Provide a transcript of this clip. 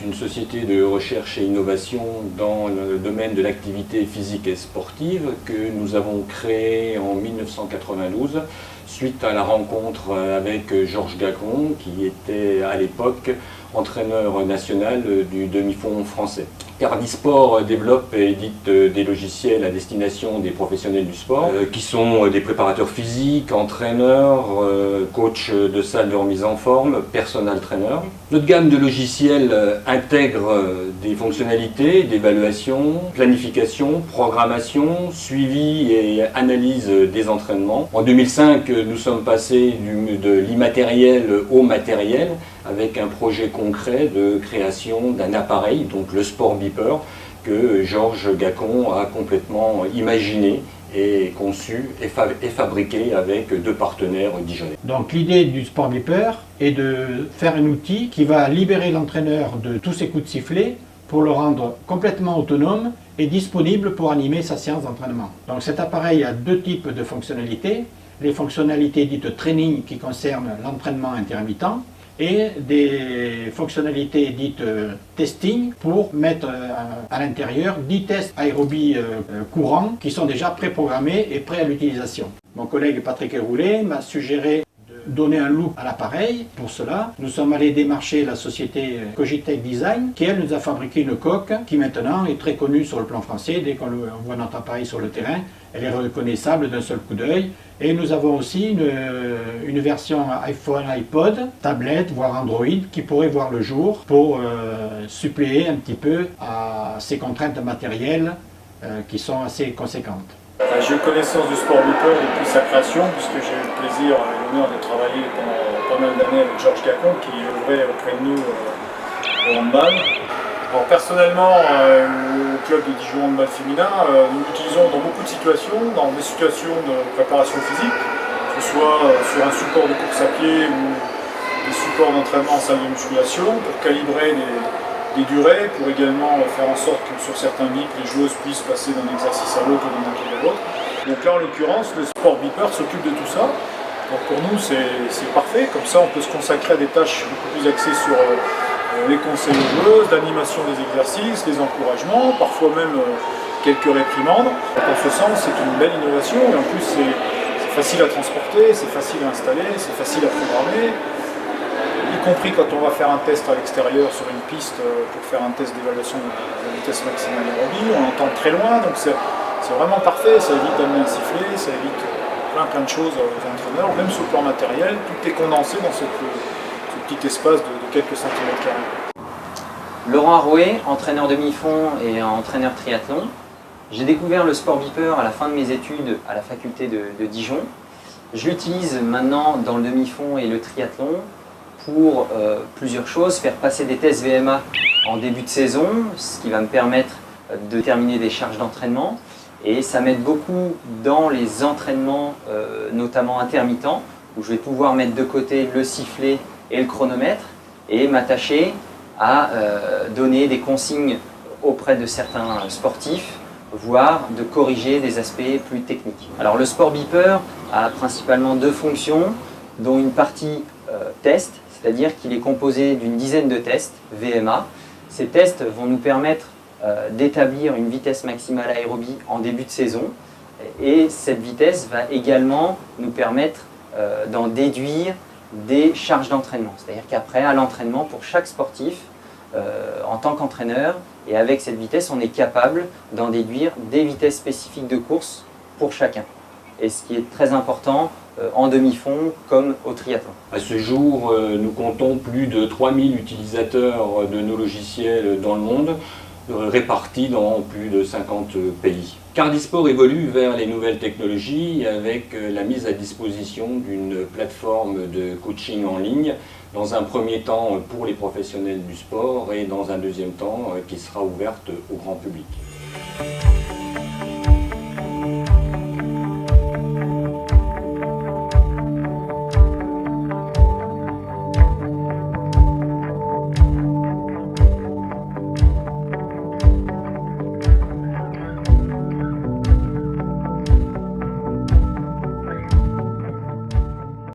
une société de recherche et innovation dans le domaine de l'activité physique et sportive que nous avons créée en 1992 suite à la rencontre avec Georges Gacon qui était à l'époque entraîneur national du demi-fond français. Cardisport développe et édite des logiciels à destination des professionnels du sport qui sont des préparateurs physiques, entraîneurs, coachs de salle de remise en forme, personal trainer. Notre gamme de logiciels intègre des fonctionnalités d'évaluation, planification, programmation, suivi et analyse des entraînements. En 2005, nous sommes passés de l'immatériel au matériel avec un projet concret de création d'un appareil, donc le Sport Beeper, que Georges Gacon a complètement imaginé et conçu et fabriqué avec 2 partenaires dijonnais. Donc l'idée du Sport Beeper est de faire un outil qui va libérer l'entraîneur de tous ses coups de sifflet pour le rendre complètement autonome et disponible pour animer sa séance d'entraînement. Donc cet appareil a 2 types de fonctionnalités. Les fonctionnalités dites training qui concernent l'entraînement intermittent et des fonctionnalités dites testing pour mettre à l'intérieur 10 tests aérobie courants qui sont déjà préprogrammés et prêts à l'utilisation. Mon collègue Patrick Roulet m'a suggéré de donner un look à l'appareil. Pour cela, nous sommes allés démarcher la société Cogitech Design qui, elle, nous a fabriqué une coque qui maintenant est très connue sur le plan français. Dès qu'on voit notre appareil sur le terrain, elle est reconnaissable d'un seul coup d'œil. Et nous avons aussi une version iPhone, iPod, tablette, voire Android, qui pourrait voir le jour pour suppléer un petit peu à ces contraintes matérielles qui sont assez conséquentes. J'ai eu connaissance du Sport Beeper depuis sa création, puisque j'ai eu le plaisir et l'honneur de travailler pendant pas mal d'années avec Georges Gacon, qui œuvrait auprès de nous au handball. Alors, personnellement, au club de Dijon handball féminin, nous l'utilisons dans beaucoup de situations, dans des situations de préparation physique, que ce soit sur un support de course à pied ou des supports d'entraînement en salle de musculation, pour calibrer des durées, pour également faire en sorte que sur certains MIP, les joueuses puissent passer d'un exercice à l'autre ou d'un atelier à l'autre. Donc là, en l'occurrence, le Sport Beeper s'occupe de tout ça. Donc pour nous, c'est parfait. Comme ça, on peut se consacrer à des tâches beaucoup plus axées sur les conseils aux joueuses, l'animation des exercices, les encouragements, parfois même quelques réprimandes. En ce sens, c'est une belle innovation et en plus, c'est facile à transporter, c'est facile à installer, c'est facile à programmer. Y compris quand on va faire un test à l'extérieur sur une piste pour faire un test d'évaluation de la vitesse maximale aérobie, on entend très loin, donc c'est vraiment parfait, ça évite d'amener un sifflet, ça évite plein de choses aux entraîneurs, même sur le plan matériel, tout est condensé dans ce petit espace de quelques centimètres carrés. Laurent Arouet, entraîneur demi-fond et entraîneur triathlon. J'ai découvert le Sport Beeper à la fin de mes études à la faculté de Dijon. Je l'utilise maintenant dans le demi-fond et le triathlon pour plusieurs choses, faire passer des tests VMA en début de saison, ce qui va me permettre de déterminer des charges d'entraînement, et ça m'aide beaucoup dans les entraînements notamment intermittents, où je vais pouvoir mettre de côté le sifflet et le chronomètre et m'attacher à donner des consignes auprès de certains sportifs, voire de corriger des aspects plus techniques. Alors le Sport Beeper a principalement 2 fonctions, dont une partie test, c'est-à-dire qu'il est composé d'une dizaine de tests VMA. Ces tests vont nous permettre d'établir une vitesse maximale aérobie en début de saison, et cette vitesse va également nous permettre d'en déduire des charges d'entraînement. C'est-à-dire qu'après, à l'entraînement, pour chaque sportif, en tant qu'entraîneur, et avec cette vitesse, on est capable d'en déduire des vitesses spécifiques de course pour chacun. Et ce qui est très important en demi-fond comme au triathlon. À ce jour, nous comptons plus de 3000 utilisateurs de nos logiciels dans le monde, répartis dans plus de 50 pays. Cardisport évolue vers les nouvelles technologies avec la mise à disposition d'une plateforme de coaching en ligne, dans un premier temps pour les professionnels du sport et dans un deuxième temps qui sera ouverte au grand public.